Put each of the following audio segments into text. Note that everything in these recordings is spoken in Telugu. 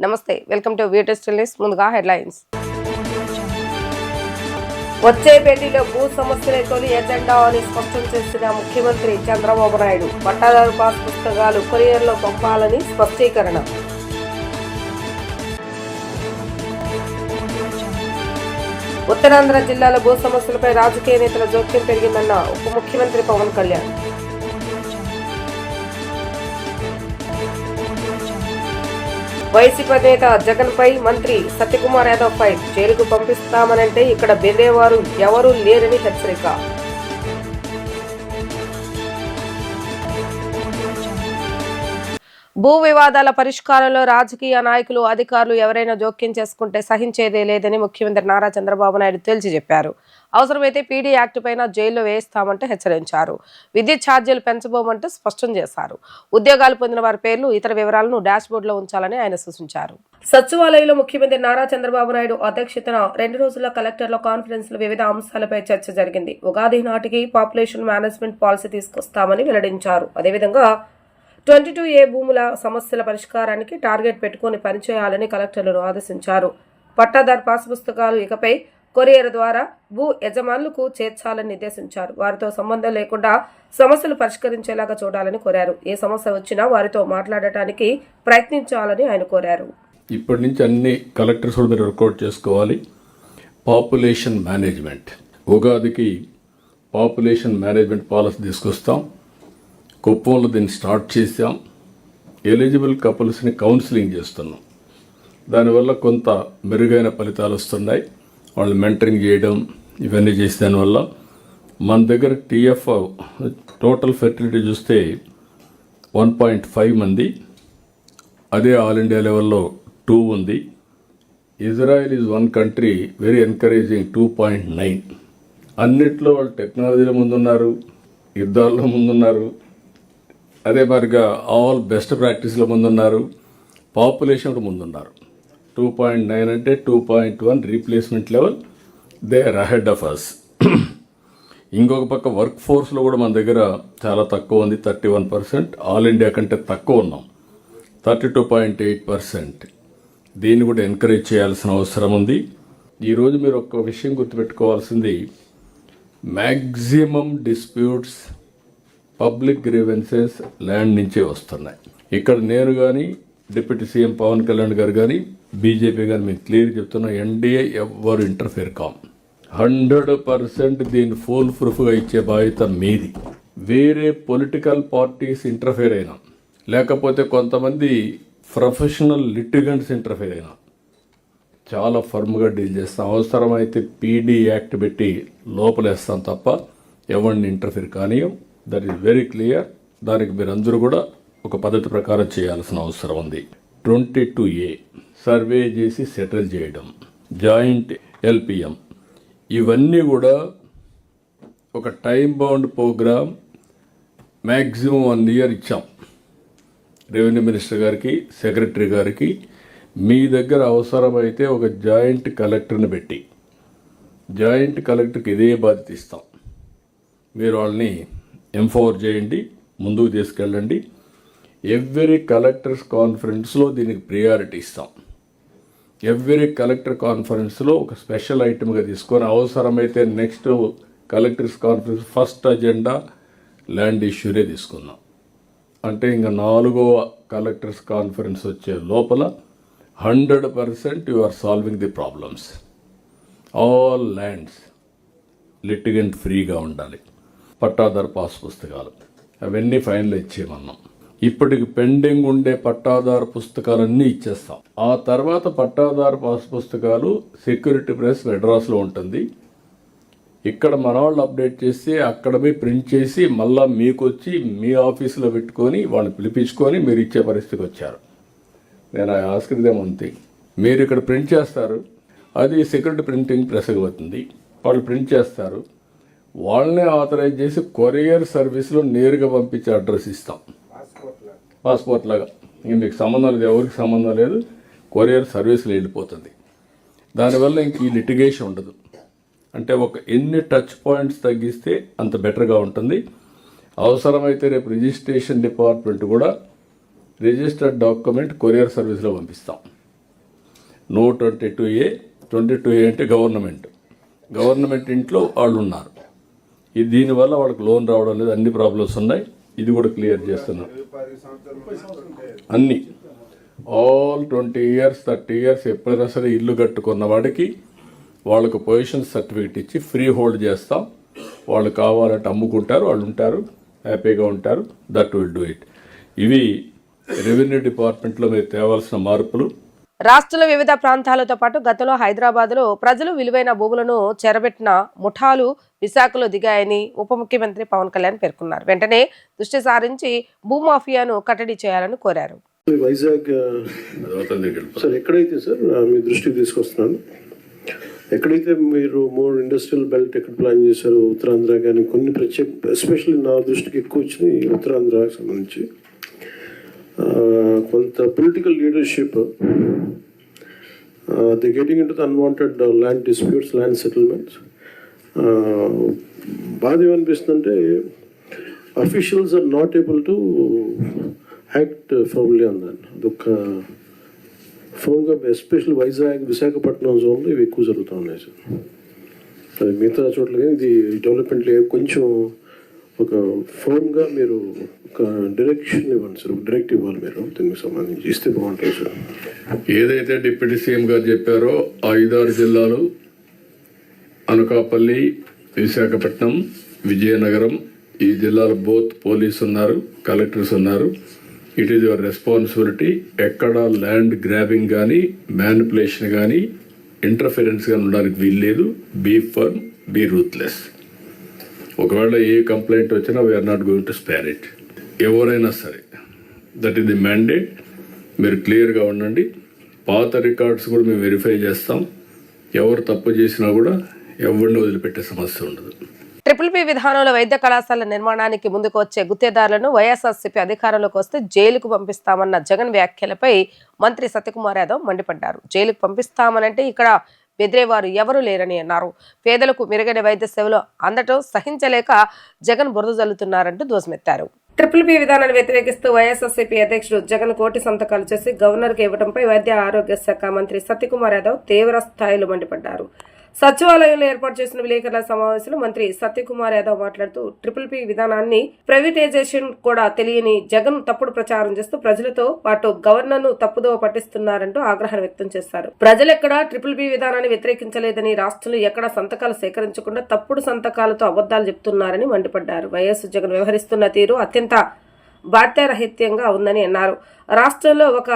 నమస్తే, వెల్కమ్ టు వీటెస్ట్ న్యూస్. ముందుగా హెడ్లైన్స్. వచ్చే భేటీలో భూ సమస్యలే తొలి ఎజెండా అని స్పష్టం చేసిన ముఖ్యమంత్రి చంద్రబాబు నాయుడు. పట్టాదారు పాస్ పుస్తకాలు కొరియర్లో పంపాలని స్పష్టీకరణ. ఉత్తరాంధ్ర జిల్లాలో భూ సమస్యలపై రాజకీయ నేతల జోక్యం పెరిగిందన్న ఉప ముఖ్యమంత్రి పవన్ కళ్యాణ్. వైసీపీ నేత జగన్ పై మంత్రి సత్యకుమార్ యాదవ్ ఫైర్. జైలుకు పంపిస్తామనంటే ఇక్కడ బెదిరేవారు ఎవరూ లేరని హెచ్చరిక. భూ వివాదాల పరిష్కారంలో రాజకీయ నాయకులు, అధికారులు ఎవరైనా జోక్యం చేసుకుంటే సహించేదే లేదని ముఖ్యమంత్రి నారా చంద్రబాబు నాయుడు తేల్చి చెప్పారు. అవసరమైతే పీడీ యాక్ట్ పైన జైల్లో వేయిస్తామంటూ హెచ్చరించారు. విద్యుత్ ఛార్జీలు పెంచబోమంటూ స్పష్టం చేశారు. ఉద్యోగాలు పొందిన వారి పేర్లు, ఇతర వివరాలను డాష్ బోర్డులో ఉంచాలని ఆయన సూచించారు. సచివాలయంలో ముఖ్యమంత్రి నారా చంద్రబాబు నాయుడు అధ్యక్షతన 2 రోజుల కలెక్టర్ల కాన్ఫరెన్స్ లో వివిధ అంశాలపై చర్చ జరిగింది. ఉగాది నాటికి పాపులేషన్ మేనేజ్మెంట్ పాలసీ తీసుకొస్తామని వెల్లడించారు. అదేవిధంగా 22A భూముల సమస్యల పరిష్కారానికి టార్గెట్ పెట్టుకుని పనిచేయాలని కలెక్టర్లను ఆదేశించారు. పట్టాదారు పాస్ పుస్తకాలు ఇకపై కొరియర్ ద్వారా భూ యజమానులకు చేర్చాలని నిర్దేశించారు. వారితో సంబంధం లేకుండా సమస్యలు పరిష్కరించేలాగా చూడాలని కోరారు. ఏ సమస్య వచ్చినా వారితో మాట్లాడటానికి ప్రయత్నించాలని ఆయన కోరారు. ఇప్పటి నుంచి అన్ని కలెక్టర్స్ కూడా మీరు వర్కౌట్ చేసుకోవాలి. పాపులేషన్ మేనేజ్మెంట్, ఉగాదికి పాపులేషన్ మేనేజ్మెంట్ పాలసీ తీసుకొస్తాం. కుప్పంలో దీన్ని స్టార్ట్ చేసాం. ఎలిజిబుల్ కపుల్స్ని కౌన్సిలింగ్ చేస్తున్నాం. దానివల్ల కొంత మెరుగైన ఫలితాలు వస్తున్నాయి. వాళ్ళు మెంటరింగ్ చేయడం ఇవన్నీ చేసే దానివల్ల మన దగ్గర TF టోటల్ ఫెర్టిలిటీ చూస్తే 1.5 మంది, అదే ఆల్ ఇండియా లెవెల్లో 2 ఉంది. Israel is one country very encouraging 2.9. అన్నిట్లో వాళ్ళు టెక్నాలజీలో ముందున్నారు, యుద్ధాల్లో ముందున్నారు, అదే మరిగా ఆల్ బెస్ట్ ప్రాక్టీస్లో ముందున్నారు, పాపులేషన్ ముందున్నారు. 2.9 అంటే 2.1 replacement level, they are ahead of us. ఇంకొక పక్క వర్క్ ఫోర్స్లో కూడా మన దగ్గర చాలా తక్కువ ఉంది, 31%. ఆల్ ఇండియా కంటే తక్కువ ఉన్నాం, 32.8%. దీన్ని కూడా ఎంకరేజ్ చేయాల్సిన అవసరం ఉంది. ఈరోజు మీరు ఒక విషయం గుర్తుపెట్టుకోవాల్సింది, maximum disputes, public grievances land నుంచే వస్తున్నాయి. ఇక్కడ నేను కానీ, డిప్యూటీ సీఎం పవన్ కళ్యాణ్ గారు కానీ, బీజేపీ కానీ మేము క్లియర్ చెప్తున్నా, ఎన్డీఏ ఎవరు ఇంటర్ఫేర్ కాం. 100% దీన్ని ఫుల్ ప్రూఫ్గా ఇచ్చే బాధ్యత మీది. వేరే పొలిటికల్ పార్టీస్ ఇంటర్ఫేర్ అయినా, లేకపోతే కొంతమంది ప్రొఫెషనల్ లిటిగెంట్స్ ఇంటర్ఫేర్ అయినా చాలా ఫర్మ్గా డీల్ చేస్తాం. అవసరమైతే పీడీ యాక్ట్ పెట్టి లోపలేస్తాం తప్ప ఎవరిని ఇంటర్ఫేర్ కానీయం. That is very clear. దానికి మీరందరూ కూడా ఒక పద్ధతి ప్రకారం చేయాల్సిన అవసరం ఉంది. 22A సర్వే చేసి సెటిల్ చేయడం, జాయింట్ LPM, ఇవన్నీ కూడా ఒక time bound program. Maximum 1 year ఇచ్చాం రెవెన్యూ మినిస్టర్ గారికి, సెక్రటరీ గారికి. మీ దగ్గర అవసరమైతే ఒక జాయింట్ కలెక్టర్ని పెట్టి, జాయింట్ కలెక్టర్కి ఇదే బాధ్యత ఇస్తాం. మీరు వాళ్ళని ఎంపవర్ చేయండి, ముందుకు తీసుకెళ్ళండి. ఎవ్రీ కలెక్టర్స్ కాన్ఫరెన్స్లో దీనికి ప్రియారిటీ ఇస్తాం. ఎవ్రీ కలెక్టర్ కాన్ఫరెన్స్లో ఒక స్పెషల్ ఐటమ్గా తీసుకొని అవసరమైతే next collectors conference first agenda land ఇష్యూనే తీసుకుందాం. అంటే ఇంకా 4వ కలెక్టర్స్ కాన్ఫరెన్స్ వచ్చే లోపల 100% you are solving the problems. All lands litigant ఫ్రీగా ఉండాలి. పట్టాదారు పాస్ పుస్తకాలు అవన్నీ ఫైనలైజ్ చేయమన్నాం. ఇప్పటికి పెండింగ్ ఉండే పట్టాదారు పుస్తకాలన్నీ ఇచ్చేస్తాం. ఆ తర్వాత పట్టాదారు పాస్ పుస్తకాలు సెక్యూరిటీ ప్రెస్ మెడ్రాస్లో ఉంటుంది. ఇక్కడ మన వాళ్ళు అప్డేట్ చేసి అక్కడ పోయి ప్రింట్ చేసి మళ్ళీ మీకు వచ్చి మీ ఆఫీసులో పెట్టుకొని వాళ్ళని పిలిపించుకొని మీరు ఇచ్చే పరిస్థితికి వచ్చారు. నేను ఆస్కరిదేమంతే, మీరు ఇక్కడ ప్రింట్ చేస్తారు, అది సెక్యూరిటీ ప్రింటింగ్ ప్రెస్కి అవుతుంది. వాళ్ళు ప్రింట్ చేస్తారు, వాళ్ళనే ఆథరైజ్ చేసి కొరియర్ సర్వీస్లో నేరుగా పంపించే అడ్రస్ ఇస్తాం. పాస్పోర్ట్ లాగా ఇంక మీకు సంబంధం లేదు, ఎవరికి సంబంధం లేదు, కొరియర్ సర్వీస్లో వెళ్ళిపోతుంది. దానివల్ల ఇంక ఈ లిటిగేషన్ ఉండదు. అంటే ఎన్ని టచ్ పాయింట్స్ తగ్గిస్తే అంత బెటర్గా ఉంటుంది. అవసరమైతే రేపు రిజిస్ట్రేషన్ డిపార్ట్మెంట్ కూడా రిజిస్టర్డ్ డాక్యుమెంట్ కొరియర్ సర్వీస్లో పంపిస్తాం. No 22A. 22A అంటే గవర్నమెంట్ ఇంట్లో వాళ్ళు ఉన్నారు. దీనివల్ల వాళ్ళకి లోన్ రావడం లేదు, అన్ని ప్రాబ్లమ్స్ ఉన్నాయి. ఇది కూడా క్లియర్ చేస్తున్నాం. అన్ని ఆల్ 20 years 30 years ఎప్పుడైనా సరే ఇల్లు కట్టుకున్న వాడికి వాళ్ళకు పొజిషన్ సర్టిఫికేట్ ఇచ్చి ఫ్రీ హోల్డ్ చేస్తాం. వాళ్ళు కావాలంటే అమ్ముకుంటారు, వాళ్ళు ఉంటారు, హ్యాపీగా ఉంటారు. That will do it. ఇవి రెవెన్యూ డిపార్ట్మెంట్లో మీరు తేవాల్సిన మార్పులు. రాష్ట్రంలో వివిధ ప్రాంతాలతో పాటు గతంలో హైదరాబాద్లో ప్రజలు విలువైన భూములను చెరబెట్టిన ముఠాలు విశాఖలో దిగాయని ఉప ముఖ్యమంత్రి పవన్ కళ్యాణ్ పేర్కొన్నారు. వెంటనే దృష్టి సారించి భూమాఫియాను కట్టడి చేయాలని కోరారు. వైజాగ్ సార్ ఎక్కడైతే సార్ మీ దృష్టికి తీసుకొస్తున్నాను, ఎక్కడైతే మీరు మోర్ ఇండస్ట్రియల్ బెల్ట్ ఎక్కడ ప్లాన్ చేశారో ఉత్తరాంధ్ర కానీ కొన్ని ఎస్పెషల్లీ నా దృష్టికి ఎక్కువ వచ్చినాయి ఉత్తరాంధ్రకు సంబంధించి కొంత political leadership the getting in to the unwanted land disputes, land settlements. బాధ ఏమనిపిస్తుందంటే officials are not able to act firmly on that. అదొక ఫోన్గా ఎస్పెషల్లీ వైజాగ్ విశాఖపట్నం జోన్లో ఇవి ఎక్కువ జరుగుతూ ఉన్నాయి సార్. మిగతా చోట్ల కానీ ఇది డెవలప్మెంట్ కొంచెం ఒక ఫోన్గా మీరు ఒక డైరెక్షన్ ఇవ్వండి సార్, ఒక డైరెక్ట్ ఇవ్వాలి మీరు దీనికి సంబంధించి ఇస్తే బాగుంటుంది సార్. ఏదైతే డిప్యూటీ సీఎం గారు చెప్పారో 5-6 జిల్లాలు అనకాపల్లి, విశాఖపట్నం, విజయనగరం, ఈ జిల్లాలో బోత్ పోలీసు ఉన్నారు, కలెక్టర్స్ ఉన్నారు. It is your responsibility. ఎక్కడ ల్యాండ్ గ్రాబింగ్ కానీ మ్యానిపులేషన్ కానీ ఇంటర్ఫిరెన్స్ కానీ ఉండడానికి వీల్లేదు. Be firm, be ruthless. ఒకవేళ ఏ కంప్లైంట్ వచ్చినా we're not going to spare it. ఎవరైనా సరే దట్ ఈస్ ది మ్యాండేట్. మీరు క్లియర్గా ఉండండి. పాత రికార్డ్స్ కూడా మేము వెరిఫై చేస్తాం. ఎవరు తప్పు చేసినా కూడా ఎవరిని వదిలిపెట్టే సమస్య ఉండదు. ట్రిపుల్ విధానంలో వైద్య కళాశాల నిర్మాణానికి ముందుకు వచ్చే గుత్తేదారులను వైఎస్ఆర్సీపీ అధికారంలోకి వస్తే జైలుకు పంపిస్తామన్న జగన్ వ్యాఖ్యలపై మంత్రి సత్యకుమార్ యాదవ్ మండిపడ్డారు. జైలుకు పంపిస్తామనంటే ఇక్కడ బెదిరేవారు ఎవరూ లేరని అన్నారు. పేదలకు మెరుగైన వైద్య సేవలు అందటం సహించలేక జగన్ బురద జల్లుతున్నారంటూ ధ్వజమెత్తారు. ట్రిపుల్ విధానాన్ని వ్యతిరేకిస్తూ వైఎస్ఆర్సీపీ అధ్యక్షుడు జగన్ కోటి సంతకాలు చేసి గవర్నర్కు ఇవ్వడంపై వైద్య ఆరోగ్య శాఖ మంత్రి సత్యకుమార్ యాదవ్ తీవ్ర స్థాయిలో మండిపడ్డారు. సచివాలయంలో ఏర్పాటు చేసిన విలేకరుల సమావేశంలో మంత్రి సత్యకుమార్ యాదవ్ మాట్లాడుతూ ట్రిపుల్ విధానాన్ని ప్రైవేటైజేషన్ కూడా తెలియని జగన్ తప్పుడు ప్రచారం చేస్తూ ప్రజలతో పాటు గవర్నర్ ను తప్పుదోవ పట్టిస్తున్నారంటూ ఆగ్రహం వ్యక్తం చేశారు. ప్రజలెక్కడా ట్రిపుల్ విధానాన్ని వ్యతిరేకించలేదని, రాష్ట్రంలో ఎక్కడా సంతకాలు సేకరించకుండా తప్పుడు సంతకాలతో అబద్దాలు చెప్తున్నారని మండిపడ్డారు. వైఎస్ జగన్ వ్యవహరిస్తున్న తీరు అత్యంత బాధ్యరహిత్యంగా ఉందని అన్నారు. రాష్ట్రంలో ఒక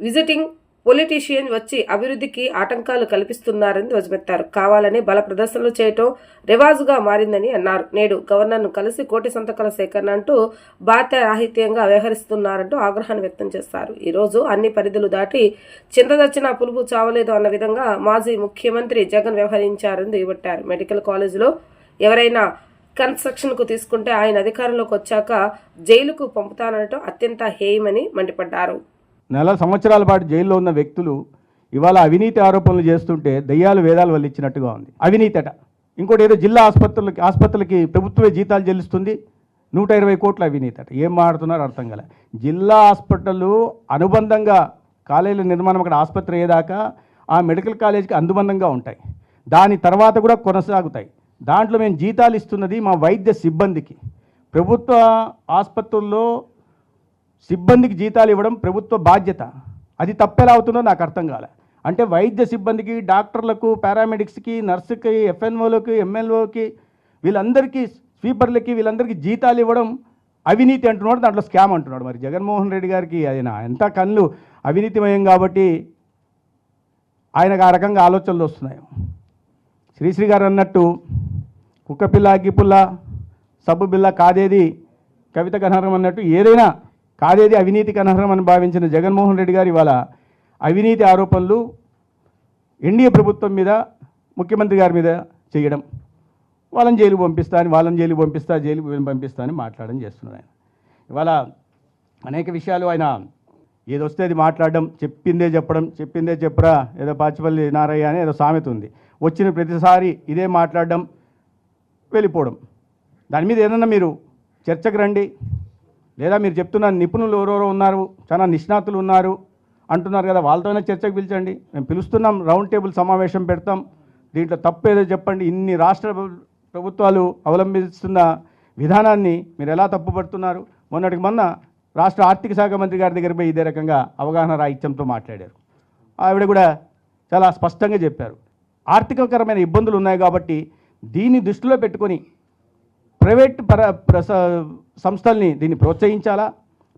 విజిటింగ్ పొలిటీషియన్ వచ్చి అభివృద్ధికి ఆటంకాలు కల్పిస్తున్నారని ధ్వజమెత్తారు. కావాలని బల ప్రదర్శనలు చేయటం రివాజుగా మారిందని అన్నారు. నేడు గవర్నర్ను కలిసి కోటి సంతకాల సేకరణ అంటూ బాధ్యరాహిత్యంగా వ్యవహరిస్తున్నారంటూ ఆగ్రహాన్ని వ్యక్తం చేశారు. ఈ రోజు అన్ని పరిధులు దాటి చింతదచ్చిన పులుపు చావలేదు అన్న విధంగా మాజీ ముఖ్యమంత్రి జగన్ వ్యవహరించారని దుయ్యబట్టారు. మెడికల్ కాలేజీలో ఎవరైనా కన్స్ట్రక్షన్ కు తీసుకుంటే ఆయన అధికారంలోకి వచ్చాక జైలుకు పంపుతానటం అత్యంత హేయమని మండిపడ్డారు. నెల సంవత్సరాల పాటు జైల్లో ఉన్న వ్యక్తులు ఇవాళ అవినీతి ఆరోపణలు చేస్తుంటే దయ్యాలు వేదాలు వల్లిచ్చినట్టుగా ఉంది. అవినీతి అట. ఇంకోటి ఏదో జిల్లా ఆసుపత్రులకి ప్రభుత్వమే జీతాలు చెల్లిస్తుంది, 120 కోట్ల అవినీతి అట. ఏం మాడుతున్నారో అర్థం కాలే. జిల్లా హాస్పిటల్ అనుబంధంగా కాలేజీల నిర్మాణం అక్కడ ఆసుపత్రి అయ్యేదాకా ఆ మెడికల్ కాలేజీకి అనుబంధంగా ఉంటాయి. దాని తర్వాత కూడా కొనసాగుతాయి. దాంట్లో మేము జీతాలు ఇస్తున్నది మా వైద్య సిబ్బందికి. ప్రభుత్వ ఆసుపత్రుల్లో సిబ్బందికి జీతాలు ఇవ్వడం ప్రభుత్వ బాధ్యత. అది తప్పెలా అవుతుందో నాకు అర్థం కాలే. అంటే వైద్య సిబ్బందికి, డాక్టర్లకు, పారామెడిక్స్కి, నర్సుకి, ఎఫ్ఎన్ఓలకి, ఎంఎల్ఓకి, వీళ్ళందరికీ, స్వీపర్లకి, వీళ్ళందరికీ జీతాలు ఇవ్వడం అవినీతి అంటున్నాడు, దాంట్లో స్కామ్ అంటున్నాడు. మరి జగన్మోహన్ రెడ్డి గారికి ఆయన ఎంత కళ్ళు అవినీతిమయం కాబట్టి ఆయనకు ఆ రకంగా ఆలోచనలు వస్తున్నాయి. శ్రీశ్రీ గారు అన్నట్టు కుక్కపిల్ల, అగ్గిపుల్ల, సబ్బు బిల్ల కాదేది కవిత కనహరం అన్నట్టు ఏదైనా కాదేది అవినీతికి అనర్హం అని భావించిన జగన్మోహన్ రెడ్డి గారు ఇవాళ అవినీతి ఆరోపణలు ఎన్డీఏ ప్రభుత్వం మీద, ముఖ్యమంత్రి గారి మీద చేయడం, వాళ్ళని జైలు పంపిస్తా జైలు పంపిస్తా అని మాట్లాడడం చేస్తున్నారు. ఆయన ఇవాళ అనేక విషయాలు ఆయన ఏదొస్తే అది మాట్లాడడం, చెప్పిందే చెప్పరా, ఏదో పాచిపల్లి నారయ్య అని ఏదో సామెత ఉంది. వచ్చిన ప్రతిసారి ఇదే మాట్లాడడం, వెళ్ళిపోవడం. దాని మీద ఏదన్నా మీరు చర్చకు రండి, లేదా మీరు చెప్తున్న నిపుణులు ఎవరెవరో ఉన్నారు, చాలా నిష్ణాతులు ఉన్నారు, అంటున్నారు కదా, వాళ్ళతోనే చర్చకు పిలిచండి. మేము పిలుస్తున్నాం, రౌండ్ టేబుల్ సమావేశం పెడతాం. దీంట్లో తప్పు ఏదో చెప్పండి. ఇన్ని రాష్ట్ర ప్రభుత్వాలు అవలంబిస్తున్న విధానాన్ని మీరు ఎలా తప్పుపడుతున్నారు? మొన్న రాష్ట్ర ఆర్థిక శాఖ మంత్రి గారి దగ్గర పోయి ఇదే రకంగా అవగాహన రాహిత్యంతో మాట్లాడారు. ఆవిడ కూడా చాలా స్పష్టంగా చెప్పారు, ఆర్థికకరమైన ఇబ్బందులు ఉన్నాయి కాబట్టి దీన్ని దృష్టిలో పెట్టుకొని ప్రైవేట్ సంస్థల్ని దీన్ని ప్రోత్సహించాలా.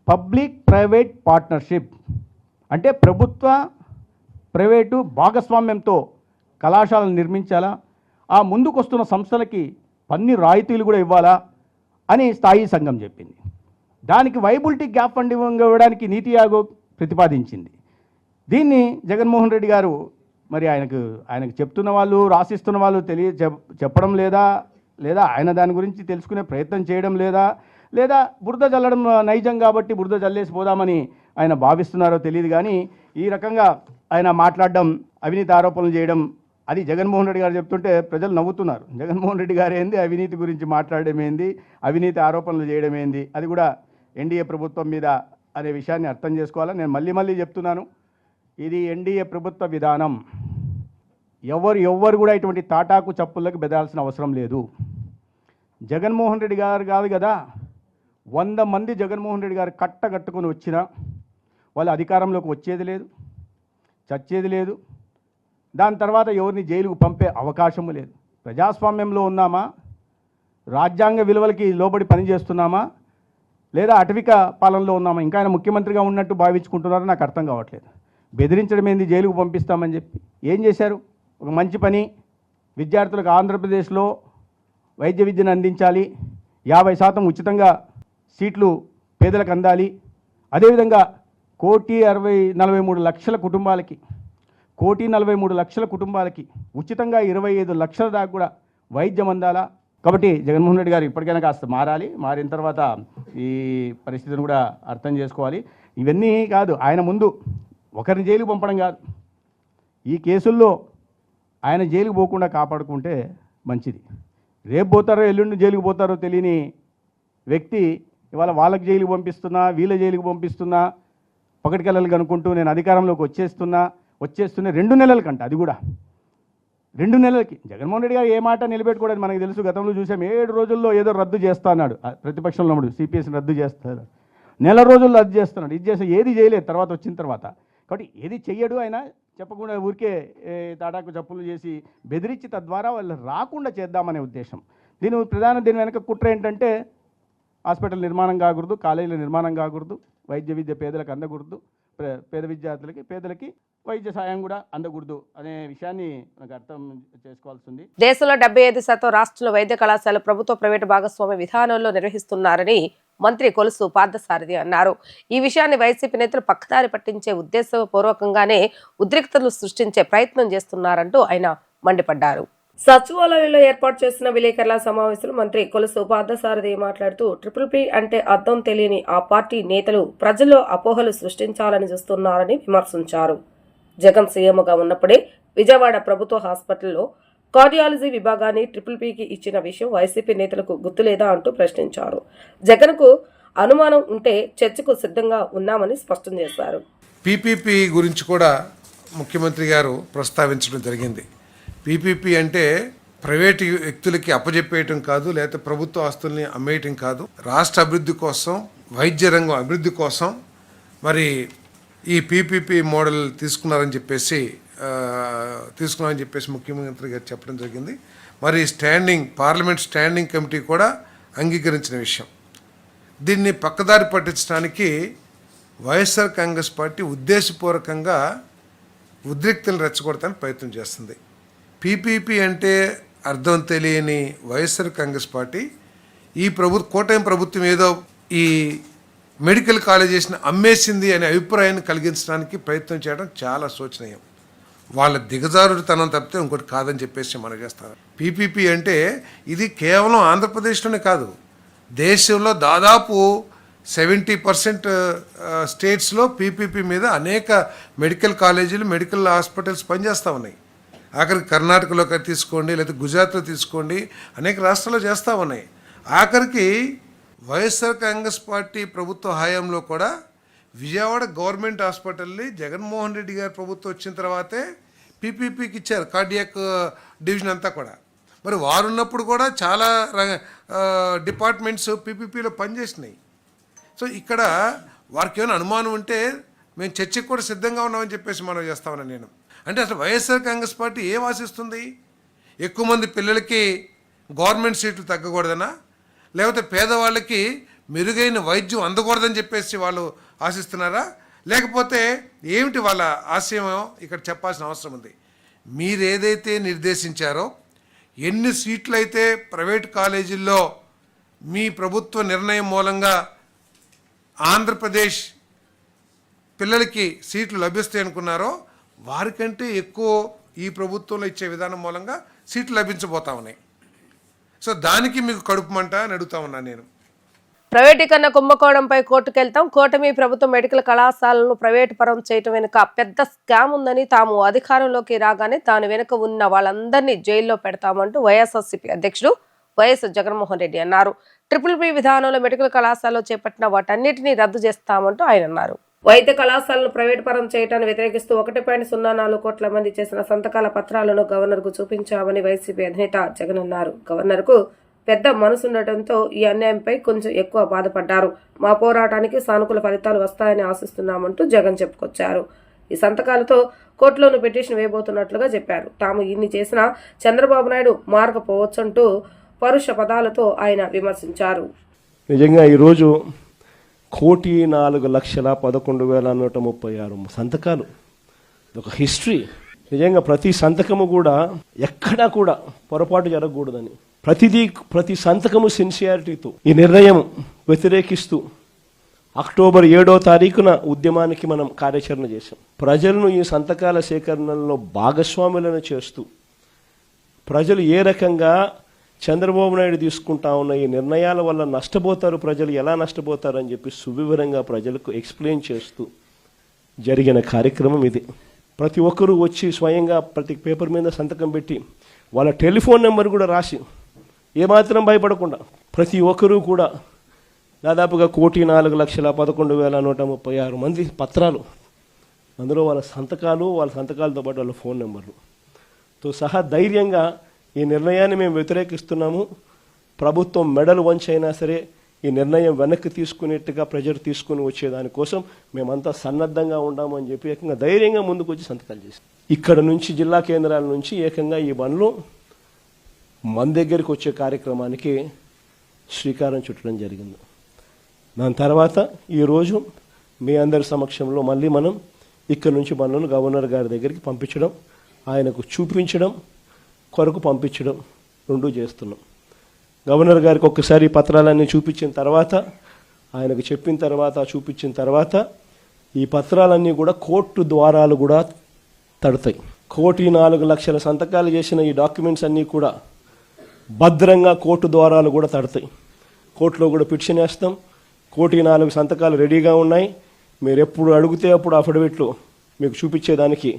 పబ్లిక్ ప్రైవేట్ పార్ట్నర్షిప్ అంటే ప్రభుత్వ ప్రైవేటు భాగస్వామ్యంతో కళాశాలలు నిర్మించాలా. ఆ ముందుకొస్తున్న సంస్థలకి పన్ను రాయితీలు కూడా ఇవ్వాలా అని స్థాయి సంఘం చెప్పింది. దానికి వైబిలిటీ గ్యాప్ ఫండింగ్ ఇవ్వడానికి నీతి ఆయోగ్ ప్రతిపాదించింది. దీన్ని జగన్మోహన్ రెడ్డి గారు మరి ఆయనకు చెప్తున్న వాళ్ళు, రాసిస్తున్న వాళ్ళు చెప్పడం లేదా ఆయన దాని గురించి తెలుసుకునే ప్రయత్నం చేయడం లేదా బురద జల్లడం నైజం కాబట్టి బురద జల్లేసి పోదామని ఆయన భావిస్తున్నారో తెలియదు. కానీ ఈ రకంగా ఆయన మాట్లాడడం, అవినీతి ఆరోపణలు చేయడం, అది జగన్మోహన్ రెడ్డి గారు చెప్తుంటే ప్రజలు నవ్వుతున్నారు. జగన్మోహన్ రెడ్డి గారు ఏంది అవినీతి గురించి మాట్లాడడం ఏంది, అవినీతి ఆరోపణలు చేయడం ఏంది, అది కూడా ఎన్డీఏ ప్రభుత్వం మీద అనే విషయాన్ని అర్థం చేసుకోవాలా. నేను మళ్ళీ చెప్తున్నాను, ఇది ఎన్డీఏ ప్రభుత్వ విధానం. ఎవ్వరు కూడా ఇటువంటి తాటాకు చప్పుళ్ళకి బెదాల్సిన అవసరం లేదు. జగన్మోహన్ రెడ్డి గారు కాదు కదా, 100 మంది జగన్మోహన్ రెడ్డి గారు కట్టుకొని వచ్చినా వాళ్ళు అధికారంలోకి వచ్చేది లేదు, చచ్చేది లేదు. దాని తర్వాత ఎవరిని జైలుకు పంపే అవకాశము లేదు. ప్రజాస్వామ్యంలో ఉన్నామా, రాజ్యాంగ విలువలకి లోబడి పనిచేస్తున్నామా, లేదా అటవిక పాలనలో ఉన్నామా? ఇంకా ఆయన ముఖ్యమంత్రిగా ఉన్నట్టు భావించుకుంటున్నారో నాకు అర్థం కావట్లేదు. బెదిరించడం ఏంది, జైలుకు పంపిస్తామని చెప్పి ఏం చేశారు? ఒక మంచి పని, విద్యార్థులకు ఆంధ్రప్రదేశ్లో వైద్య విద్యను అందించాలి, 50% ఉచితంగా సీట్లు పేదలకు అందాలి. అదేవిధంగా 1,43,00,000 కుటుంబాలకి 1,43,00,000 కుటుంబాలకి ఉచితంగా 25 లక్షల దాకా కూడా వైద్యం అందాలా. కాబట్టి జగన్మోహన్ రెడ్డి గారు ఇప్పటికైనా కాస్త మారిన తర్వాత ఈ పరిస్థితిని కూడా అర్థం చేసుకోవాలి. ఇవన్నీ కాదు, ఆయన ముందు ఒకరిని జైలుకు పంపడం కాదు, ఈ కేసుల్లో ఆయన జైలుకు పోకుండా కాపాడుకుంటే మంచిది. రేపు పోతారో ఎల్లుండి జైలుకు పోతారో తెలియని వ్యక్తి ఇవాళ వాళ్ళకి జైలుకు పంపిస్తున్నా, వీళ్ళ జైలుకు పంపిస్తున్నా, పకటికెళ్ళలు కనుక్కుంటూ నేను అధికారంలోకి వచ్చేస్తున్నా 2 నెలల కంట, అది కూడా 2 నెలలకి. జగన్మోహన్ రెడ్డి గారు ఏ మాట నిలబెట్టుకోవడానికి మనకు తెలుసు. గతంలో చూసాం, 7 రోజుల్లో ఏదో రద్దు చేస్తా అన్నాడు, ప్రతిపక్షంలో ఉన్నాడు, సిపిఎస్ని రద్దు చేస్తాడు, నెల రోజుల్లో రద్దు చేస్తున్నాడు. ఇది చేస్తే ఏది చేయలేదు తర్వాత వచ్చిన తర్వాత. కాబట్టి ఏది చెయ్యడు ఆయన, చెప్పకుండా ఊరికే తాటాకు చప్పులు చేసి బెదిరించి తద్వారా వాళ్ళు రాకుండా చేద్దామనే ఉద్దేశం. దీని వెనక కుట్ర ఏంటంటే హాస్పిటల్ నిర్మాణం కాకూడదు, కాలేజీల నిర్మాణం కాకూడదు, వైద్య విద్య పేదలకు అందకూడదు, పేద విద్యార్థులకి పేదలకి వైద్య సాయం కూడా అందకూడదు అనే విషయాన్ని మనకు అర్థం చేసుకోవాల్సింది. దేశంలో 75% రాష్ట్రంలో వైద్య కళాశాల ప్రభుత్వ ప్రైవేటు భాగస్వామ్య విధానంలో నిర్వహిస్తున్నారని మంత్రి కొలుసు పార్థసారథి అన్నారు. ఈ విషయాన్ని వైసీపీ నేతలు పక్కదారి పట్టించే ఉద్దేశపూర్వకంగానే ఉద్రిక్తతలు సృష్టించే ప్రయత్నం చేస్తున్నారంటూ ఆయన మండిపడ్డారు. సచివాలయంలో ఏర్పాటు చేసిన విలేకరుల సమావేశంలో మంత్రి కొలుసు పార్థసారథి మాట్లాడుతూ ట్రిపుల్ అంటే అర్థం తెలియని ఆ పార్టీ నేతలు ప్రజల్లో అపోహలు సృష్టించాలని చూస్తున్నారని విమర్శించారు. జగన్ సీఎంగా ఉన్నప్పుడే విజయవాడ ప్రభుత్వ హాస్పిటల్లో కార్డియాలజీ విభాగాన్ని ట్రిపుల్కి ఇచ్చిన విషయం వైసీపీ నేతలకు గుర్తులేదా అంటూ ప్రశ్నించారు. జగన్కు అనుమానం ఉంటే చర్చకు సిద్ధంగా ఉన్నామని స్పష్టం చేశారు. పీపీపీ గురించి కూడా ముఖ్యమంత్రి గారు ప్రస్తావించడం జరిగింది. పీపీపీ అంటే ప్రైవేటు వ్యక్తులకి అప్పజెప్పేయటం కాదు, లేకపోతే ప్రభుత్వ ఆస్తుల్ని అమ్మేయటం కాదు, రాష్ట్ర అభివృద్ధి కోసం, వైద్య రంగం అభివృద్ధి కోసం మరి ఈ పీపీపీ మోడల్ తీసుకున్నారని చెప్పేసి ముఖ్యమంత్రి గారు చెప్పడం జరిగింది. మరి పార్లమెంట్ స్టాండింగ్ కమిటీ కూడా అంగీకరించిన విషయం. దీన్ని పక్కదారి పట్టించడానికి వైఎస్ఆర్ కాంగ్రెస్ పార్టీ ఉద్దేశపూర్వకంగా ఉద్రిక్తలు రెచ్చగొడతానికి ప్రయత్నం చేస్తుంది. పీపీపీ అంటే అర్థం తెలియని వైఎస్ఆర్ కాంగ్రెస్ పార్టీ ఈ కూటమి ప్రభుత్వం ఏదో ఈ మెడికల్ కాలేజెస్ని అమ్మేసింది అనే అభిప్రాయాన్ని కలిగించడానికి ప్రయత్నం చేయడం చాలా శోచనీయం. వాళ్ళ దిగజారుడుతనం తప్పితే ఇంకోటి కాదని చెప్పేసి మనం చేస్తారు. పీపీపీ అంటే ఇది కేవలం ఆంధ్రప్రదేశ్లోనే కాదు, దేశంలో దాదాపు 70% స్టేట్స్లో పీపీపీ మీద అనేక మెడికల్ కాలేజీలు, మెడికల్ హాస్పిటల్స్ పనిచేస్తూ ఉన్నాయి. ఆఖరికి కర్ణాటకలో తీసుకోండి, లేదా గుజరాత్లో తీసుకోండి, అనేక రాష్ట్రాల్లో చేస్తూ ఉన్నాయి. ఆఖరికి వైఎస్ఆర్ కాంగ్రెస్ పార్టీ ప్రభుత్వ హయాంలో కూడా విజయవాడ గవర్నమెంట్ హాస్పిటల్ని జగన్మోహన్ రెడ్డి గారి ప్రభుత్వం వచ్చిన తర్వాతే పీపీపీకి ఇచ్చారు, కార్డియాక్ డివిజన్ అంతా కూడా. మరి వారు ఉన్నప్పుడు కూడా చాలా డిపార్ట్మెంట్స్ పీపీపీలో పనిచేసినాయి. సో ఇక్కడ వారికి ఏమైనా అనుమానం ఉంటే మేము చర్చకు కూడా సిద్ధంగా ఉన్నామని చెప్పేసి మనం చేస్తామని నేను. అంటే అసలు వైఎస్ఆర్ కాంగ్రెస్ పార్టీ ఏం ఆశిస్తుంది? ఎక్కువ మంది పిల్లలకి గవర్నమెంట్ సీట్లు తగ్గకూడదనా, లేకపోతే పేదవాళ్ళకి మెరుగైన వైద్యం అందకూడదని చెప్పేసి వాళ్ళు ఆశిస్తున్నారా, లేకపోతే ఏమిటి వాళ్ళ ఆశయం? ఇక్కడ చెప్పాల్సిన అవసరం ఉంది. మీరు ఏదైతే నిర్దేశించారో, ఎన్ని సీట్లు అయితే ప్రైవేట్ కాలేజీల్లో మీ ప్రభుత్వ నిర్ణయం మూలంగా ఆంధ్రప్రదేశ్ పిల్లలకి సీట్లు లభిస్తాయి అనుకున్నారో, వారికంటే ఎక్కువ ఈ ప్రభుత్వంలో ఇచ్చే విధానం మూలంగా సీట్లు లభించబోతా ఉన్నాయి. సో దానికి మీకు కడుపు మంట అని అడుగుతా ఉన్నాను నేను. ప్రైవేటీకరణ కుంభకోణంపై కోర్టుకెళ్తాం. కూటమి ప్రభుత్వం మెడికల్ కళాశాలను ప్రైవేటు పరం చేయటం వెనుక పెద్ద స్కామ్ ఉందని, తాము అధికారంలోకి రాగానే దాని వెనుక ఉన్న వాళ్ళందరినీ జైల్లో పెడతామంటూ వైఎస్ఆర్సీపీ అధ్యక్షుడు వైఎస్ జగన్మోహన్ రెడ్డి అన్నారు. BBB విధానంలో మెడికల్ కళాశాలలో చేపట్టిన వాటన్నిటినీ రద్దు చేస్తామంటూ ఆయన అన్నారు. వైద్య కళాశాలను ప్రైవేటు పరం చేయడాన్ని వ్యతిరేకిస్తూ 1.04 కోట్ల మంది చేసిన సంతకాల పత్రాలను గవర్నర్కు చూపించామని వైసీపీ అధినేత జగన్ అన్నారు. గవర్నర్కు పెద్ద మనసుండటంతో ఈ అన్యాయంపై కొంచెం ఎక్కువ బాధపడ్డారు. మా పోరాటానికి సానుకూల ఫలితాలు వస్తాయని ఆశిస్తున్నామంటూ జగన్ చెప్పుకొచ్చారు. ఈ సంతకాలతో కోర్టులోనూ పిటిషన్ వేయబోతున్నట్లుగా చెప్పారు. తాము ఇన్ని చేసినా చంద్రబాబు నాయుడు మారకపోవచ్చంటూ పరుష పదాలతో ఆయన విమర్శించారు. నిజంగా ఈరోజు 1,04,11,136 సంతకాలు, ఒక హిస్టరీ. నిజంగా ప్రతి సంతకము కూడా ఎక్కడా కూడా పొరపాటు జరగకూడదని, ప్రతి సంతకము సిన్సియారిటీతో ఈ నిర్ణయం వ్యతిరేకిస్తూ అక్టోబర్ 7వ తారీఖున ఉద్యమానికి మనం కార్యాచరణ చేశాం. ప్రజలను ఈ సంతకాల సేకరణలో భాగస్వాములను చేస్తూ ప్రజలు ఏ రకంగా చంద్రబాబు నాయుడు తీసుకుంటా ఉన్న ఈ నిర్ణయాల వల్ల నష్టపోతారు, ప్రజలు ఎలా నష్టపోతారు అని చెప్పి సువివరంగా ప్రజలకు ఎక్స్ప్లెయిన్ చేస్తూ జరిగిన కార్యక్రమం ఇది. ప్రతి ఒక్కరూ వచ్చి స్వయంగా ప్రతి పేపర్ మీద సంతకం పెట్టి వాళ్ళ టెలిఫోన్ నెంబర్ కూడా రాసి ఏమాత్రం భయపడకుండా ప్రతి ఒక్కరూ కూడా దాదాపుగా 1,04,11,136 మంది పత్రాలు, అందులో వాళ్ళ సంతకాలతో పాటు వాళ్ళ ఫోన్ నెంబర్లతో సహా ధైర్యంగా ఈ నిర్ణయాన్ని మేము వ్యతిరేకిస్తున్నాము, ప్రభుత్వం మెడలు వంచైనా సరే ఈ నిర్ణయం వెనక్కి తీసుకునేట్టుగా ప్రజలు తీసుకుని వచ్చేదానికోసం మేమంతా సన్నద్ధంగా ఉన్నామని చెప్పి ఏకంగా ధైర్యంగా ముందుకు వచ్చి సంతకాలు చేశాం. ఇక్కడ నుంచి జిల్లా కేంద్రాల నుంచి ఏకంగా ఈ బండ్లు మన దగ్గరికి వచ్చే కార్యక్రమానికి శ్రీకారం చుట్టడం జరిగింది. దాని తర్వాత ఈరోజు మీ అందరి సమక్షంలో మళ్ళీ మనం ఇక్కడ నుంచి బండ్లను గవర్నర్ గారి దగ్గరికి పంపించడం, ఆయనకు చూపించడం కొరకు పంపించడం రెండూ చేస్తున్నాం. గవర్నర్ గారికి ఒక్కసారి పత్రాలన్నీ చూపించిన తర్వాత, ఆయనకు చెప్పిన తర్వాత, చూపించిన తర్వాత ఈ పత్రాలన్నీ కూడా కోర్టు ద్వారాలు కూడా తడతాయి. 1,04,00,000 సంతకాలు చేసిన ఈ డాక్యుమెంట్స్ అన్నీ కూడా భద్రంగా కోర్టు ద్వారాలు కూడా తడతాయి. కోర్టులో కూడా పిటిషన్ వేస్తాం. 1,04,00,000 సంతకాలు రెడీగా ఉన్నాయి. మీరు ఎప్పుడు అడిగితే అప్పుడు అఫిడవిట్లు మీకు చూపించేదానికి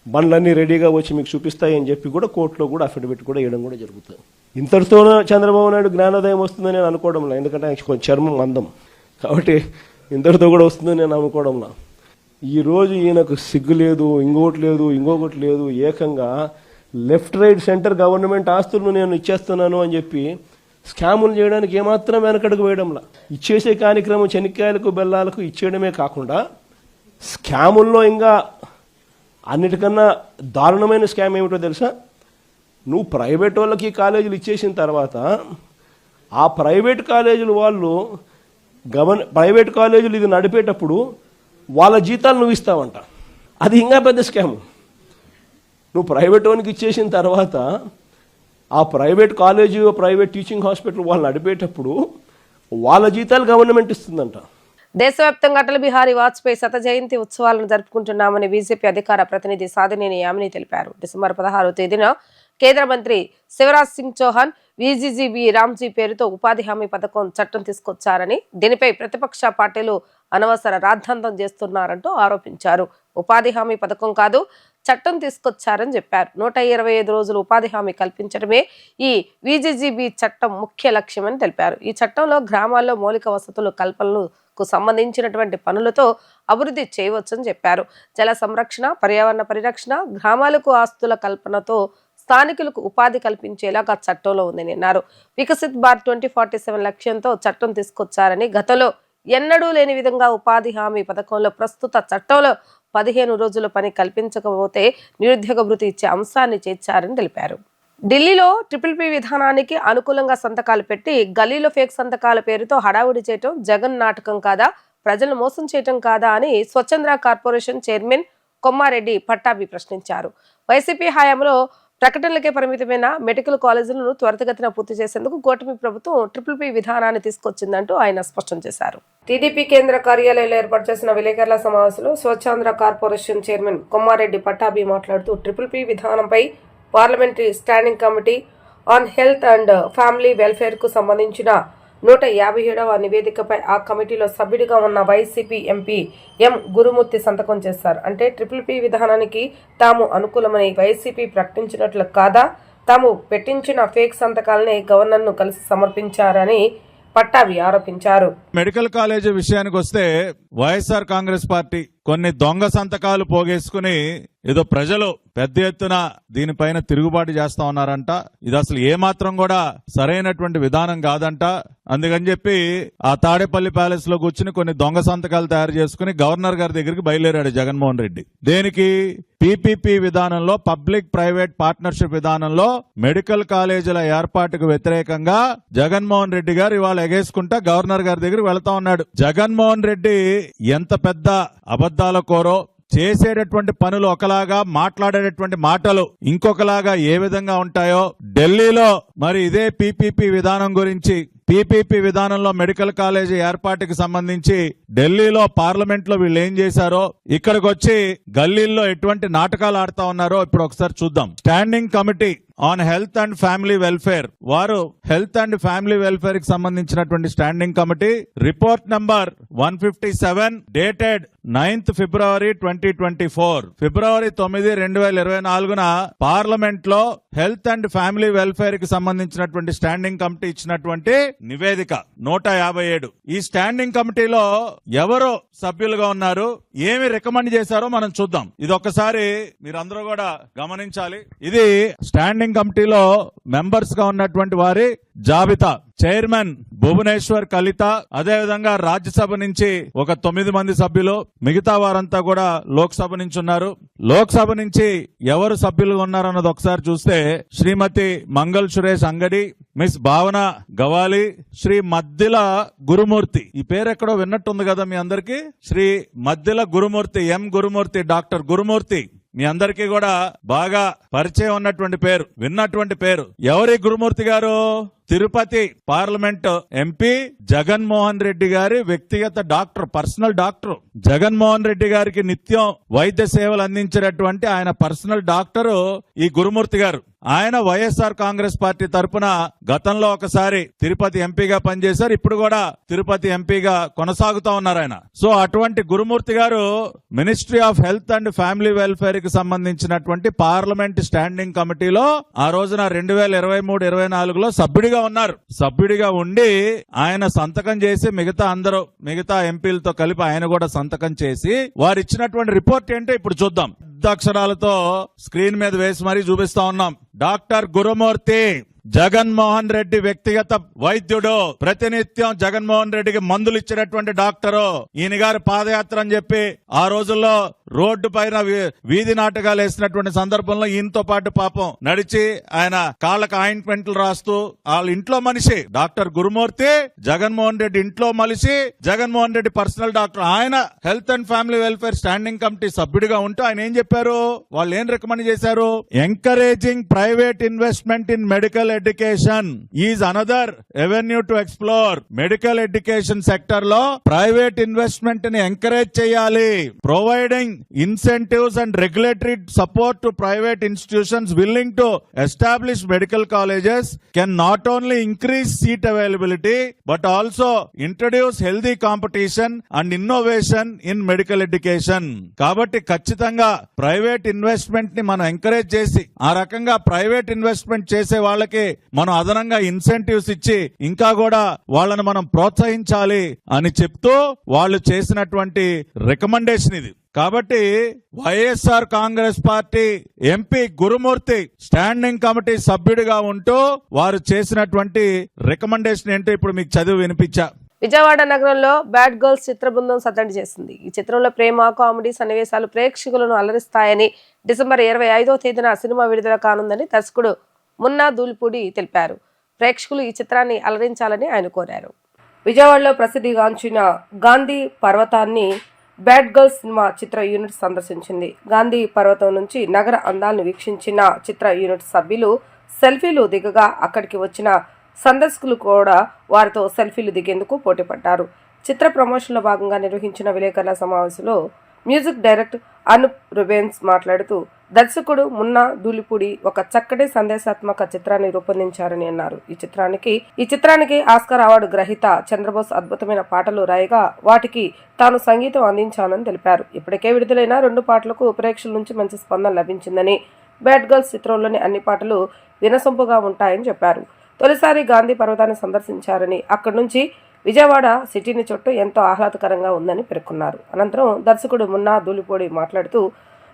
బండ్లన్నీ రెడీగా వచ్చి మీకు చూపిస్తాయి అని చెప్పి కూడా కోర్టులో కూడా అఫిడవిట్ కూడా వేయడం కూడా జరుగుతుంది. ఇంతటితోనే చంద్రబాబు నాయుడు జ్ఞానోదయం వస్తుందని నేను అనుకోవడంలో, ఎందుకంటే కొంచెం చర్మం అందం కాబట్టి ఇంతటితో కూడా వస్తుందని నేను అనుకోవడంలో. ఈరోజు ఈయనకు సిగ్గు లేదు, ఇంకొకటి లేదు, ఏకంగా లెఫ్ట్ రైట్ సెంటర్ గవర్నమెంట్ ఆస్తులను నేను ఇచ్చేస్తున్నాను అని చెప్పి స్కాములు చేయడానికి ఏమాత్రం వెనకడుగు వేయడంలా. ఇచ్చేసే కార్యక్రమం చెనిక్కాయలకు బెల్లాలకు ఇచ్చేయడమే కాకుండా స్కాముల్లో ఇంకా అన్నిటికన్నా దారుణమైన స్కామ్ ఏమిటో తెలుసా? నువ్వు ప్రైవేట్ వాళ్ళకి కాలేజీలు ఇచ్చేసిన తర్వాత ఆ ప్రైవేట్ కాలేజీలు వాళ్ళు ప్రైవేట్ కాలేజీలు ఇది నడిపేటప్పుడు వాళ్ళ జీతాలు నువ్వు ఇస్తావంట. అది ఇంకా పెద్ద స్కామ్. నువ్వు ప్రైవేట్ వానికి ఇచ్చేసిన తర్వాత ఆ private college, private teaching hospital వాళ్ళు నడిపేటప్పుడు వాళ్ళ జీతాలు గవర్నమెంట్ ఇస్తుందంట. దేశవ్యాప్తంగా అటల్ బిహారీ వాజ్పేయి శత జయంతి ఉత్సవాలను జరుపుకుంటున్నామని బీజేపీ అధికార ప్రతినిధి సాధినేని యామిని తెలిపారు. డిసెంబర్ 16వ తేదీన కేంద్ర మంత్రి శివరాజ్ సింగ్ చౌహాన్ విజిజిబి రామ్జీ పేరుతో ఉపాధి హామీ పథకం చట్టం తీసుకొచ్చారని, దీనిపై ప్రతిపక్ష పార్టీలు అనవసర రాద్ధాంతం చేస్తున్నారంటూ ఆరోపించారు. ఉపాధి హామీ పథకం కాదు, చట్టం తీసుకొచ్చారని చెప్పారు. 125 రోజులు ఉపాధి హామీ కల్పించడమే ఈ విజిజిబి చట్టం ముఖ్య లక్ష్యమని తెలిపారు. ఈ చట్టంలో గ్రామాల్లో మౌలిక వసతులు కల్పనలు కు సంబంధించినటువంటి పనులతో అభివృద్ధి చేయవచ్చని చెప్పారు. జల సంరక్షణ, పర్యావరణ పరిరక్షణ, గ్రామాలకు ఆస్తుల కల్పనతో స్థానికులకు ఉపాధి కల్పించేలాగా చట్టంలో ఉందని అన్నారు. వికసిత్ భారత్ 2047 లక్ష్యంతో చట్టం తీసుకొచ్చారని, గతంలో ఎన్నడూ లేని విధంగా ఉపాధి హామీ పథకంలో ప్రస్తుత చట్టంలో 15 రోజుల పని కల్పించకపోతే నిరుద్యోగ భృతి ఇచ్చే అంశాన్ని చేర్చారని తెలిపారు. ఢిల్లీలో PPP విధానానికి అనుకూలంగా సంతకాలు పెట్టి గల్లీలో ఫేక్ సంతకాల పేరుతో హడావుడి చేయటం జగన్ నాటకం కాదా, ప్రజలను మోసం చేయటం కాదా అని స్వచ్ఛంద్ర కార్పొరేషన్ చైర్మన్ కొమ్మారెడ్డి పట్టాభి ప్రశ్నించారు. వైసీపీ హయాంలో ప్రకటనలకే పరిమితమైన మెడికల్ కాలేజీలను త్వరితగతిన పూర్తి చేసేందుకు కూటమి ప్రభుత్వం PPP విధానాన్ని తీసుకొచ్చిందంటూ ఆయన స్పష్టం చేశారు. టీడీపీ కేంద్ర కార్యాలయంలో ఏర్పాటు చేసిన విలేకరుల సమావేశంలో స్వచ్ఛంద్ర కార్పొరేషన్ చైర్మన్ కొమ్మారెడ్డి పట్టాభి మాట్లాడుతూ PPP విధానంపై parliamentary standing committee on health and family welfare కు సంబంధించిన 157వ నివేదికపై ఆ కమిటీలో సభ్యుడిగా ఉన్న వైసీపీ ఎంపీ ఎం గురుమూర్తి సంతకం చేశారు. అంటే PPP విధానానికి తాము అనుకూలమని వైసీపీ ప్రకటించినట్లు కాదా, తాము పెట్టించిన ఫేక్ సంతకాలనే గవర్నర్ను కలిసి సమర్పించారని పట్టాభి ఆరోపించారు. మెడికల్ కాలేజీ విషయానికి వస్తే వైఎస్ఆర్ కాంగ్రెస్ పార్టీ కొన్ని దొంగ సంతకాలు పోగేసుకుని ఏదో ప్రజలు పెద్ద ఎత్తున దీనిపైన తిరుగుబాటు చేస్తా ఉన్నారంట. ఇది అసలు ఏమాత్రం కూడా సరైనటువంటి విధానం కాదంట. అందుకని చెప్పి ఆ తాడేపల్లి ప్యాలెస్ లో కూర్చుని కొన్ని దొంగ సంతకాలు తయారు చేసుకుని గవర్నర్ గారి దగ్గరికి బయలుదేరాడు జగన్మోహన్ రెడ్డి. దేనికి? PPP విధానంలో, పబ్లిక్ ప్రైవేట్ పార్ట్నర్షిప్ విధానంలో మెడికల్ కాలేజీల ఏర్పాటుకు వ్యతిరేకంగా జగన్మోహన్ రెడ్డి గారు ఇవాళ ఎగేసుకుంటా గవర్నర్ గారి దగ్గరికి వెళ్తా ఉన్నాడు. జగన్మోహన్ రెడ్డి ఎంత పెద్ద అబద్ధాల కోరో, చేసేటటువంటి పనులు ఒకలాగా, మాట్లాడేటటువంటి మాటలు ఇంకొకలాగా ఏ విధంగా ఉంటాయో ఢిల్లీలో మరి ఇదే PPP విధానం గురించి, PPP విధానంలో మెడికల్ కాలేజీ ఏర్పాటుకి సంబంధించి ఢిల్లీలో పార్లమెంట్ లో వీళ్ళు ఏం చేశారో, ఇక్కడికి వచ్చి గల్లీల్లో ఎటువంటి నాటకాలు ఆడుతా ఉన్నారో ఇప్పుడు ఒకసారి చూద్దాం. Standing committee on health and family welfare వారు హెల్త్ అండ్ ఫ్యామిలీ వెల్ఫేర్ కి సంబంధించినటువంటి standing committee report number 157 dated 9th February 2024 ఫిబ్రవరి 9, 2024 పార్లమెంట్ లో హెల్త్ అండ్ ఫ్యామిలీ వెల్ఫేర్ కి సంబంధించినటువంటి స్టాండింగ్ కమిటీ ఇచ్చినటువంటి నివేదిక 157. ఈ స్టాండింగ్ కమిటీలో ఎవరు సభ్యులుగా ఉన్నారు, ఏమి రికమెండ్ చేశారో మనం చూద్దాం. ఇది ఒక్కసారి మీరందరూ కూడా గమనించాలి. ఇది స్టాండింగ్ కమిటీలో మెంబర్స్ గా ఉన్నటువంటి వారి జాబితా. చైర్మన్ భువనేశ్వర్ కలిత, అదేవిధంగా రాజ్యసభ నుంచి ఒక 9 మంది సభ్యులు, మిగతా వారంతా కూడా లోక్సభ నుంచి ఉన్నారు. లోక్సభ నుంచి ఎవరు సభ్యులుగా ఉన్నారన్నది ఒకసారి చూస్తే శ్రీమతి మంగళ్ సురేష్ అంగడి, మిస్ భావన గవాలి, శ్రీ మద్దిల గురుమూర్తి. ఈ పేరు ఎక్కడో విన్నట్టుంది కదా మీ అందరికి. శ్రీ మద్దిల గురుమూర్తి, ఎం గురుమూర్తి, డాక్టర్ గురుమూర్తి మీ అందరికీ కూడా బాగా పరిచయం ఉన్నటువంటి పేరు, విన్నటువంటి పేరు. ఎవరి గురుమూర్తి గారు? తిరుపతి పార్లమెంట్ ఎంపీ జగన్మోహన్ రెడ్డి గారి వ్యక్తిగత doctor, personal doctor. Jaganmohan Reddy గారికి నిత్యం వైద్య సేవలు అందించినటువంటి ఆయన పర్సనల్ డాక్టరు ఈ గురుమూర్తి గారు. ఆయన వైఎస్ఆర్ కాంగ్రెస్ పార్టీ తరపున గతంలో ఒకసారి తిరుపతి ఎంపీగా పనిచేశారు, ఇప్పుడు కూడా తిరుపతి ఎంపీగా కొనసాగుతా ఉన్నారు ఆయన. సో అటువంటి గురుమూర్తి గారు ministry of health and family welfare కి సంబంధించినటువంటి పార్లమెంట్ స్టాండింగ్ కమిటీలో ఆ రోజున 2023-24లో సభ్యుడిగా ఉన్నారు. సభ్యుడిగా ఉండి ఆయన సంతకం చేసి మిగతా ఎంపీలతో కలిపి ఆయన కూడా సంతకం చేసి వారు ఇచ్చినటువంటి రిపోర్ట్ ఏంటో ఇప్పుడు చూద్దాం. అక్షరాలతో స్క్రీన్ మీద వేసి మరీ చూపిస్తా ఉన్నాం. డాక్టర్ గురుమూర్తి జగన్మోహన్ రెడ్డి వ్యక్తిగత వైద్యుడు, ప్రతినిత్యం జగన్మోహన్ రెడ్డికి మందులు ఇచ్చినటువంటి డాక్టరు. ఈయన గారు పాదయాత్ర అని చెప్పి ఆ రోజుల్లో రోడ్డు పైన వీధి నాటకాలు వేసినటువంటి సందర్భంలో ఈయనతో పాటు పాపం నడిచి ఆయన కాళ్ళకు ఆయింట్మెంట్లు రాస్తూ వాళ్ళ ఇంట్లో మనిషి డాక్టర్ గురుమూర్తి, జగన్మోహన్ రెడ్డి ఇంట్లో మనిషి, జగన్మోహన్ రెడ్డి పర్సనల్ డాక్టర్. ఆయన health and family welfare standing committee సభ్యుడిగా ఉంటూ ఆయన ఏం చెప్పారు, వాళ్ళు ఏం రికమెండ్ చేశారు? Encouraging private investment in medical education is another avenue to explore. Medical education sector లో ప్రైవేట్ ఇన్వెస్ట్మెంట్ ని ఎంకరేజ్ చేయాలి. Providing incentives and regulatory support to private institutions willing to establish medical colleges can not only increase seat availability but also introduce healthy competition and innovation in medical education. కాబట్టి ఖచ్చితంగా ప్రైవేట్ ఇన్వెస్ట్మెంట్ ని మనం ఎంకరేజ్ చేసి ఆ రకంగా ప్రైవేట్ ఇన్వెస్ట్మెంట్ చేసే వాళ్ళకి మనం అదనంగా ఇన్సెంటివ్స్ ఇచ్చి ఇంకా కూడా వాళ్ళని మనం ప్రోత్సహించాలి అని చెప్తూ వాళ్ళు చేసినటువంటి రికమెండేషన్ ఇది. కాబట్టి వైఎస్ఆర్ కాంగ్రెస్ పార్టీ ఎంపీ గురుమూర్తి స్టాండింగ్ కమిటీ సభ్యుడిగా ఉంటూ వారు చేసినటువంటి రికమెండేషన్ ఏంటో ఇప్పుడు మీకు చదివి వినిపించా. విజయవాడ నగరంలో బ్యాడ్ గర్ల్స్ చిత్ర బృందం సందడి చేసింది. ఈ చిత్రంలో ప్రేమ కామెడీ సన్నివేశాలు ప్రేక్షకులను అలరిస్తాయని డిసెంబర్ 25వ తేదీన సినిమా విడుదల కానుందని దర్శకుడు మున్నా దూలిపూడి తెలిపారు. ప్రేక్షకులు ఈ చిత్రాన్ని అలరించాలని ఆయన కోరారు. విజయవాడలో ప్రసిద్ధిగాంచిన గాంధీ పర్వతాన్ని బ్యాడ్ గర్ల్స్ సినిమా చిత్ర యూనిట్ సందర్శించింది. గాంధీ పర్వతం నుంచి నగర అందాలను వీక్షించిన చిత్ర యూనిట్ సభ్యులు సెల్ఫీలు దిగగా అక్కడికి వచ్చిన సందర్శకులు కూడా వారితో సెల్ఫీలు దిగేందుకు పోటీపడ్డారు. చిత్ర ప్రమోషన్లో భాగంగా నిర్వహించిన విలేకరుల సమావేశంలో మ్యూజిక్ డైరెక్టర్ అనూప్ రుబెన్స్ మాట్లాడుతూ దర్శకుడు మున్నా దూలిపూడి ఒక చక్కటి సందేశాత్మక చిత్రాన్ని రూపొందించారని అన్నారు. ఈ చిత్రానికి ఆస్కార్ అవార్డు గ్రహీత చంద్రబోస్ అద్భుతమైన పాటలు రాయగా వాటికి తాను సంగీతం అందించానని తెలిపారు. ఇప్పటికే విడుదలైన 2 పాటలకు ప్రేక్షకుల నుంచి మంచి స్పందన లభించిందని, బ్యాడ్ గర్ల్స్ చిత్రంలోని అన్ని పాటలు వినసొంపుగా ఉంటాయని చెప్పారు. తొలిసారి గాంధీ పర్వతాన్ని సందర్శించారని, అక్కడి నుంచి విజయవాడ సిటీని చుట్టూ ఎంతో ఆహ్లాదకరంగా ఉందని పేర్కొన్నారు. అనంతరం దర్శకుడు మున్నా దూలిపూడి మాట్లాడుతూ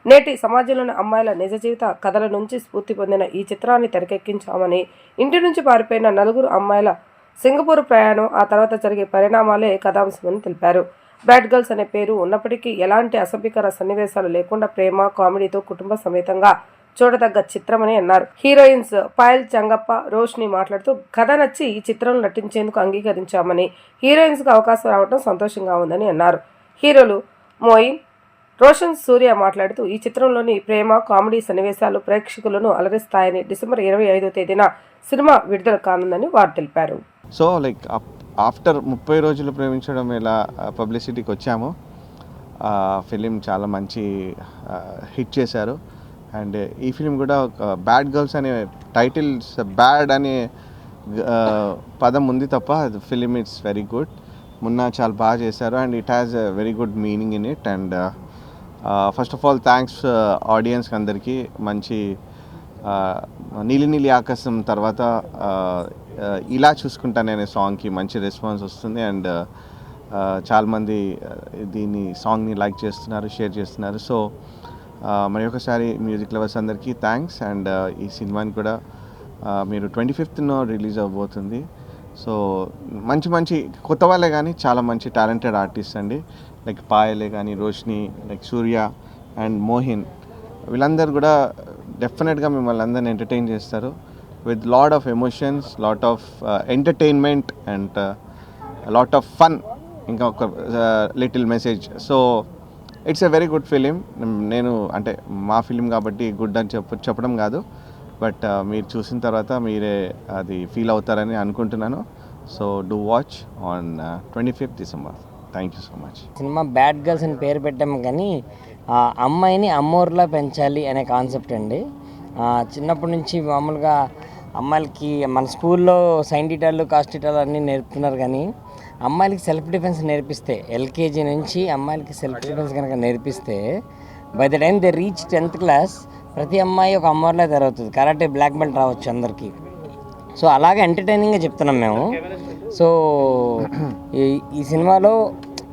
నేటి సమాజంలోని అమ్మాయిల నిజ జీవిత కథల నుంచి స్ఫూర్తి పొందిన ఈ చిత్రాన్ని తెరకెక్కించామని, ఇంటి నుంచి పారిపోయిన 4 అమ్మాయిల సింగపూర్ ప్రయాణం, ఆ తర్వాత జరిగే పరిణామాలే కథాంశమని తెలిపారు. బ్యాడ్ గర్ల్స్ అనే పేరు ఉన్నప్పటికీ ఎలాంటి అసభ్యకర సన్నివేశాలు లేకుండా ప్రేమ కామెడీతో కుటుంబ సమేతంగా చూడదగ్గ చిత్రమని అన్నారు. హీరోయిన్స్ పాయల్ చంగప్ప, రోష్ని మాట్లాడుతూ కథ నచ్చి ఈ చిత్రంలో నటించేందుకు అంగీకరించామని, హీరోయిన్స్ కు అవకాశం రావడం సంతోషంగా ఉందని అన్నారు. హీరోలు మోయిన్, రోషన్ సూర్య మాట్లాడుతూ ఈ చిత్రంలోని ప్రేమ కామెడీ సన్నివేశాలు ప్రేక్షకులను అలరిస్తాయని, డిసెంబర్ 25వ తేదీన సినిమా విడుదల కానుందని వారు తెలిపారు. సో లైక్ ఆఫ్టర్ 30 రోజులు ప్రేమించడం ఇలా పబ్లిసిటీకి వచ్చాము. ఫిలిం చాలా మంచి హిట్ చేశారు. అండ్ ఈ ఫిలిం కూడా బ్యాడ్ గర్ల్స్ అనే టైటిల్, బ్యాడ్ అనే పదం ఉంది తప్ప film it's very good. Munna చాలా బాగా చేశారు and it has a very good meaning in it. And first of all thanks ఆడియన్స్కి అందరికీ. మంచి నీలి నీలి ఆకాశం తర్వాత ఇలా చూసుకుంటాను అనే సాంగ్కి మంచి రెస్పాన్స్ వస్తుంది. అండ్ చాలామంది దీన్ని సాంగ్ని లైక్ చేస్తున్నారు, షేర్ చేస్తున్నారు. సో మరి ఒకసారి మ్యూజిక్ లవర్స్ అందరికీ థ్యాంక్స్. అండ్ ఈ సినిమాని కూడా మీరు 25th రిలీజ్ అవ్వబోతుంది. సో మంచి మంచి కొత్త వాళ్ళే కానీ చాలా మంచి టాలెంటెడ్ ఆర్టిస్ట్ అండి. లైక్ పాయలే కానీ, రోష్ని, లైక్ సూర్య అండ్ మోహిన్, వీళ్ళందరూ కూడా డెఫినెట్గా మిమ్మల్ని అందరిని ఎంటర్టైన్ చేస్తారు with lot of emotions, lot of entertainment and lot of fun, ఇంకా ఒక little message. So it's a very good film. నేను అంటే మా ఫిలిం కాబట్టి గుడ్ అని చెప్పడం కాదు, బట్ మీరు చూసిన తర్వాత మీరే అది ఫీల్ అవుతారని అనుకుంటున్నాను. So do watch on 25th December. Thank you so much. Cinema bad girls అని పేరు పెట్టాము కానీ అమ్మాయిని అమ్మోర్లా పెంచాలి అనే కాన్సెప్ట్ అండి. చిన్నప్పటి నుంచి మామూలుగా అమ్మాయిలకి మన స్కూల్లో సైంటిటాలు కాస్టిటాలు అన్నీ నేర్పుతున్నారు కానీ అమ్మాయిలకి సెల్ఫ్ డిఫెన్స్ నేర్పిస్తే, ఎల్కేజీ నుంచి అమ్మాయిలకి సెల్ఫ్ డిఫెన్స్ కనుక నేర్పిస్తే by the time they reach 10th class ప్రతి అమ్మాయి ఒక అమ్మోర్లా తయారవుతుంది. కరాటే బ్లాక్ బెల్ట్ రావచ్చు అందరికీ. సో అలాగే ఎంటర్టైనింగ్గా చెప్తున్నాం మేము. సో ఈ సినిమాలో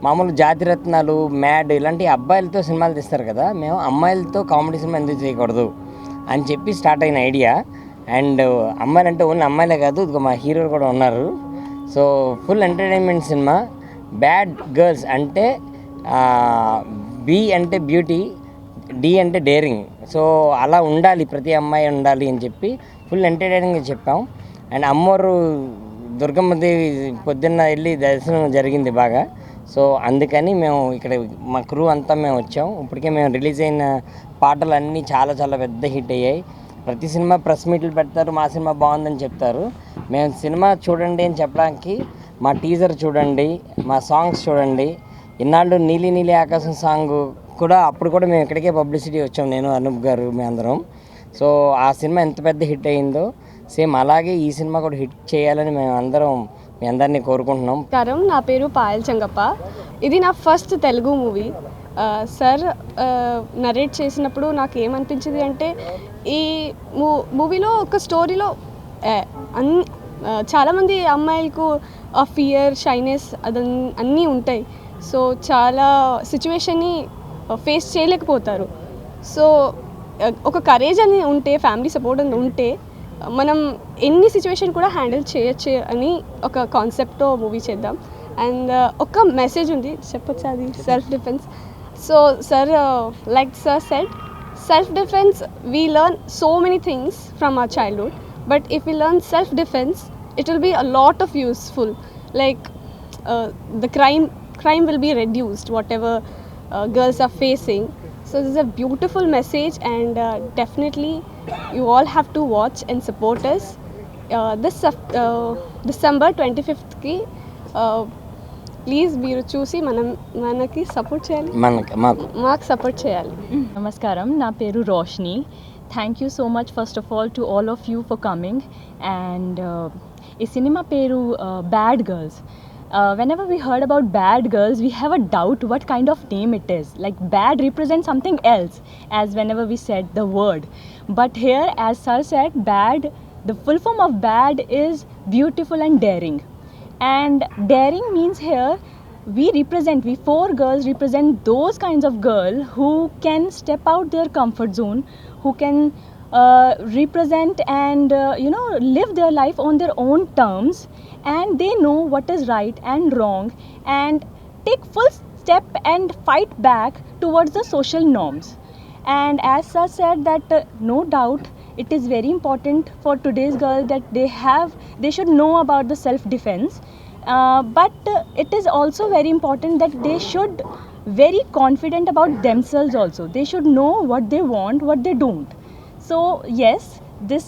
మామూలు జాతిరత్నాలు, మ్యాడ్ ఇలాంటి అబ్బాయిలతో సినిమాలు తీస్తారు కదా, మేము అమ్మాయిలతో కామెడీ సినిమా ఎందుకు చేయకూడదు అని చెప్పి స్టార్ట్ అయిన ఐడియా. అండ్ అమ్మాయిలు అంటే ఓన్లీ అమ్మాయిలే కాదు, ఇదిగో మా హీరోలు కూడా ఉన్నారు. So full entertainment cinema. Bad girls అంటే బి అంటే బ్యూటీ, డి అంటే డేరింగ్. సో అలా ఉండాలి, ప్రతి అమ్మాయి ఉండాలి అని చెప్పి ఫుల్ ఎంటర్టైనింగ్గా చెప్పాం. అండ్ అమ్మోరు దుర్గమ్మదేవి పొద్దున్న వెళ్ళి దర్శనం జరిగింది బాగా. సో అందుకని మేము ఇక్కడ మా క్రూ అంతా మేము వచ్చాం. ఇప్పటికే మేము రిలీజ్ అయిన పాటలు అన్నీ చాలా చాలా పెద్ద హిట్ అయ్యాయి. ప్రతి సినిమా ప్రెస్ మీట్లు పెడతారు, మా సినిమా బాగుందని చెప్తారు. మేము సినిమా చూడండి అని చెప్పడానికి మా టీజర్ చూడండి, మా సాంగ్స్ చూడండి. ఇన్నాళ్ళు నీలి నీలి ఆకాశం సాంగ్ అప్పుడు కూడా మేము ఇక్కడికే పబ్లిసిటీ వచ్చాం, నేను అనూప్ గారు మీ అందరం. సో ఆ సినిమా ఎంత పెద్ద హిట్ అయిందో సేమ్ అలాగే ఈ సినిమా కూడా హిట్ చేయాలని మేము అందరం మీ అందరినీ కోరుకుంటున్నాం. నమస్కారం, నా పేరు పాయల్ చెంగప్ప. ఇది నా first Telugu movie. Sir narrate చేసినప్పుడు నాకు ఏమనిపించింది అంటే ఈ మూవీలో ఒక స్టోరీలో చాలామంది అమ్మాయిలకు ఆ ఫియర్, షైనెస్ అన్నీ ఉంటాయి. సో చాలా సిచ్యువేషన్ని ఫేస్ చేయలేకపోతారు. సో ఒక కరేజ్ అని ఉంటే, ఫ్యామిలీ సపోర్ట్ అని ఉంటే మనం ఎన్ని సిచ్యువేషన్ కూడా హ్యాండిల్ చేయొచ్చు అని ఒక కాన్సెప్ట్తో మూవీ చేద్దాం. అండ్ ఒక మెసేజ్ ఉంది, చెప్పొచ్చు, అది self defence. So sir, like sir said, self defence we learn so many things from our childhood, but if we learn self defence it will be a lot of useful, like the crime will be reduced, whatever girls are facing. So this is a beautiful message, and definitely you all have to watch and support us. This December 25th ki please మీరు చూసి మనకి సపోర్ట్ చేయాలి, మాకు సపోర్ట్ చేయాలి. నమస్కారం, నా పేరు Roshini. Thank you so much first of all to all of you for coming. And ఈ సినిమా పేరు bad girls. Whenever we heard about bad girls, we have a doubt what kind of name it is. Like bad represents something else, as whenever we said the word. But here, as Sir said, bad, the full form of bad is beautiful and daring. And daring means here, we four girls represent those kinds of girl who can step out their comfort zone, who can represent and live their life on their own terms, and they know what is right and wrong and take full step and fight back towards the social norms. And as Sir said that no doubt it is very important for today's girl that they should know about the self defense, but it is also very important that they should very confident about themselves also. They should know what they want, what they don't. So yes, this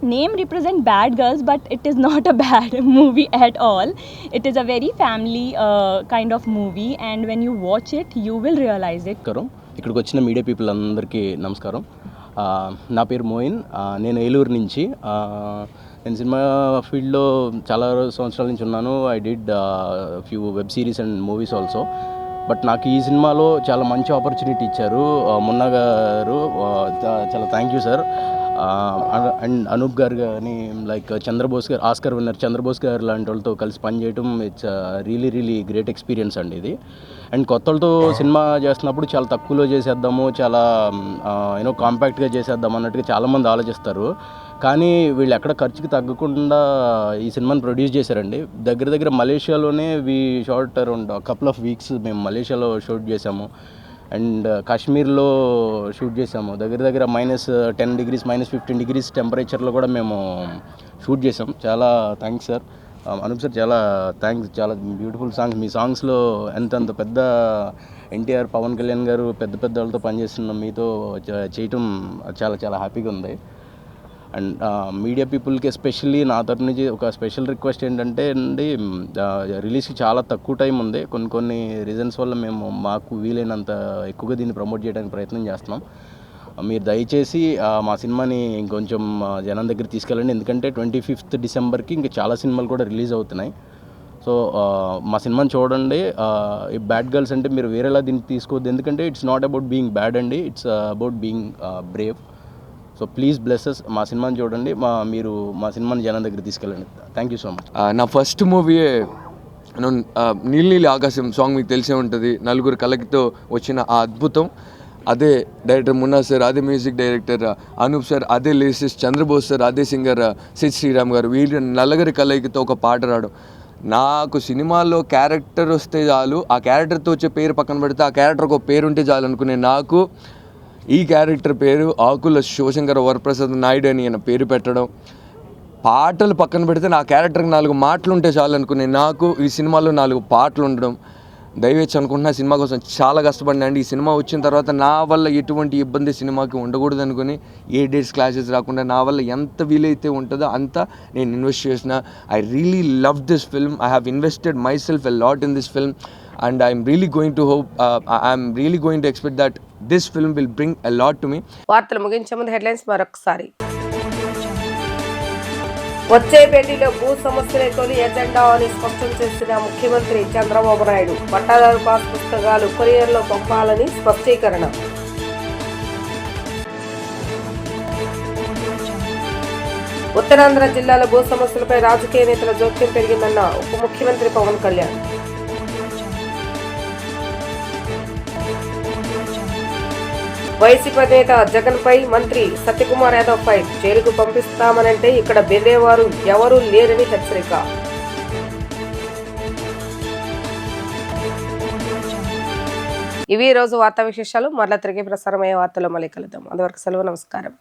name represent bad girls, but it is not a bad movie at all. It is a very family kind of movie, and when you watch it you will realize it. ఇక్కడికి వచ్చిన మీడియా పీపుల్ అందరికీ నమస్కారం. నా పేరు మోయిన్, నేను ఏలూరు నుంచి. నేను సినిమా ఫీల్డ్లో చాలా సంవత్సరాల నుంచి ఉన్నాను. I did few web series and movies also. But నాకు ఈ సినిమాలో చాలా మంచి ఆపర్చునిటీ ఇచ్చారు మున్నా గారు. చాలా thank you sir. And Anoop garu కానీ, లైక్ చంద్రబోస్ గారు, ఆస్కర్ విన్నర్ చంద్రబోస్ గారు లాంటి వాళ్ళతో కలిసి పనిచేయటం ఇట్స్ రియలీ గ్రేట్ ఎక్స్పీరియన్స్ అండి ఇది. అండ్ కొత్త వాళ్ళతో సినిమా చేస్తున్నప్పుడు చాలా తక్కువలో చేసేద్దాము, చాలా కాంపాక్ట్గా చేసేద్దాం అన్నట్టుగా చాలామంది ఆలోచిస్తారు. కానీ వీళ్ళు ఎక్కడ ఖర్చుకి తగ్గకుండా ఈ సినిమాని ప్రొడ్యూస్ చేశారండి. దగ్గర మలేషియాలోనే we shot around couple of weeks మేము మలేషియాలో షూట్ చేసాము. అండ్ కాశ్మీర్లో షూట్ చేసాము. దగ్గర -10 degrees -15 degrees టెంపరేచర్లో కూడా మేము షూట్ చేసాం. చాలా థ్యాంక్స్ సార్. అనూప్ సార్, చాలా థ్యాంక్స్. చాలా బ్యూటిఫుల్ సాంగ్స్ మీ సాంగ్స్లో. ఎంత పెద్ద ఎన్టీఆర్, పవన్ కళ్యాణ్ గారు పెద్ద వాళ్ళతో పనిచేస్తున్నాం, మీతో చేయటం చాలా హ్యాపీగా ఉంది. అండ్ మీడియా పీపుల్కి ఎస్పెషల్లీ నా తరపు నుంచి ఒక స్పెషల్ రిక్వెస్ట్ ఏంటంటే అండి, రిలీజ్కి చాలా తక్కువ టైం ఉంది. కొన్ని రీజన్స్ వల్ల మేము మాకు వీలైనంత ఎక్కువగా దీన్ని ప్రమోట్ చేయడానికి ప్రయత్నం చేస్తున్నాం. మీరు దయచేసి మా సినిమాని ఇంకొంచెం జనం దగ్గర తీసుకెళ్ళండి. ఎందుకంటే 25th Decemberకి ఇంకా చాలా సినిమాలు కూడా రిలీజ్ అవుతున్నాయి. సో మా సినిమాని చూడండి. ఈ బ్యాడ్ గర్ల్స్ అంటే మీరు వేరేలా దీన్ని తీసుకోవద్దు, ఎందుకంటే it's not about being bad అండి, it's about being brave. So please bless us, మా సినిమాని చూడండి, మీరు మా సినిమాని జనం దగ్గర తీసుకెళ్ళండి. Thank you so much. నా first movie Neeli Akasam song మీకు తెలిసే ఉంటుంది. నలుగురు కలకితో వచ్చిన ఆ అద్భుతం, అదే డైరెక్టర్ మున్నా సార్, అదే మ్యూజిక్ డైరెక్టర్ అనూప్ సార్, అదే లిరిసిస్ట్ చంద్రబోస్ సార్, అదే సింగర్ సిద్ శ్రీరామ్ గారు. వీళ్ళు నలుగురి కలయికతో ఒక పాట రావడం. నాకు సినిమాల్లో క్యారెక్టర్ వస్తే చాలు, ఆ క్యారెక్టర్తో వచ్చే పేరు పక్కన పెడితే ఆ క్యారెక్టర్ ఒక పేరు ఉంటే చాలు అనుకునే నాకు ఈ క్యారెక్టర్ పేరు ఆకుల శివశంకర వరప్రసాద్ నాయుడు అని ఆయన పేరు పెట్టడం. పాటలు పక్కన పెడితే నా క్యారెక్టర్కి 4 మాటలు ఉంటే చాలు అనుకునే నాకు ఈ సినిమాలో 4 పాటలు ఉండడం. దయవేచి అనుకుంటున్నా సినిమా కోసం చాలా కష్టపడినా అండి. ఈ సినిమా వచ్చిన తర్వాత నా వల్ల ఎటువంటి ఇబ్బంది సినిమాకి ఉండకూడదు అనుకుని ఏ డేట్స్ క్లాషెస్ రాకుండా నా వల్ల ఎంత వీలైతే ఉంటుందో అంత నేను ఇన్వెస్ట్ చేసిన. I really love this film. I have invested my self a lot in this film and I'm really going to hope I'm really going to expect that this film will bring a lot to me. వార్తలు ముగించే ముందు హెడ్లైన్స్ మరొకసారి. వచ్చే భేటీలో భూ సమస్యలే తొలి ఎజెండా అని స్పష్టం చేసిన ముఖ్యమంత్రి చంద్రబాబు నాయుడు. పట్టాదారు పాస్ పుస్తకాలు కొరియర్లో పంపాలని స్పష్టీకరణ. ఉత్తరాంధ్ర జిల్లాల భూ సమస్యలపై రాజకీయ నేతల జోక్యం పెరిగిందన్న ఉప ముఖ్యమంత్రి పవన్ కళ్యాణ్. వైసీపీ నేత జగన్ పై మంత్రి సత్యకుమార్ యాదవ్ ఫైట్. జైలుకు పంపిస్తామనంటే ఇక్కడ బెదిరేవారు ఎవరూ లేరని హెచ్చరిక. ఇవి రోజు వార్తా విశేషాలు. మరలా తిరిగి ప్రసారమయ్యే వార్తలో మళ్ళీ కలుద్దాం. అంతవరకు సెలవు. నమస్కారం.